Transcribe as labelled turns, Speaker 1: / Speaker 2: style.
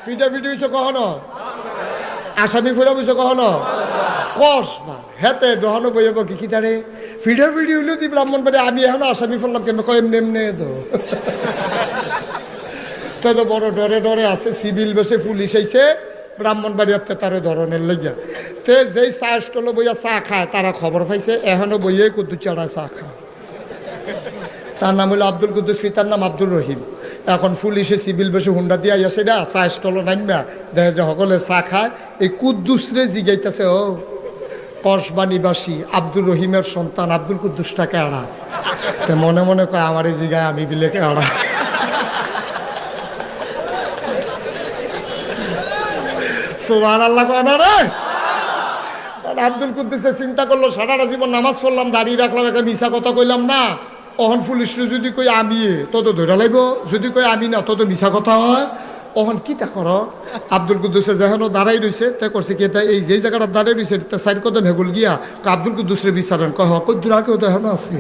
Speaker 1: ফিটা ফিটি হইছো কখনো আসামি ফুরা বুঝছো কখনো কস বা হেতে দহনো বইব কি তারে ফিডা ফিডি হইলেও দি ব্রাহ্মণ বাড়ি আমি এখন আসামি ফেললাম কেন কয় এমনি এমনি তো বড় ডরে ডরে আছে সিভিল বেশে পুলিশ আইছে ব্রাহ্মণ বাড়িতে তারে ধরনের লইয়া তে যেই চা স্টলে বইয়া চা খায় তারা খবর পাইছে এখনো বইয়ে কুদ্দু চাড়ায় চা খায় তার নাম হলো আব্দুল কুদ্দুস পিতার নাম আব্দুর রহিম এখন পুলিশে সিভিল বেশি হুন্ডা দিয়ে আইয়া না চা স্টলে নামবা দেখে যে সকলে চা খায় এই কুদ্দুসরে জিগাইতেছে ও কসবা নিবাসী আব্দুর রহিমের সন্তান আব্দুল কুদ্দুসটাকে আড়া তে মনে মনে কয় আমার এই জিগায় আমি বিলেকে আড়া সুবহানাল্লাহ কয় না রে আব্দুল কুদ্দুসে চিন্তা করলো সারাটা জীবন নামাজ পড়লাম দাঁড়িয়ে রাখলাম একটা মিছা কথা কইলাম না অহন পুলিশরে যদি কই আমি তত ধরে লাগব যদি কই আমি না তত মিছা কথা হয় অহন কি তা করো আব্দুল কুদ্দুসে যেন দাঁড়াই রয়েছে তা করছে কি এই যে জায়গাটা দাঁড়াই রয়েছে তা সাইড কত ভেগুল গিয়া আব্দুল কুদ্দুসরে বিচারেন কয় হক দূর কেউ তো এখন আছে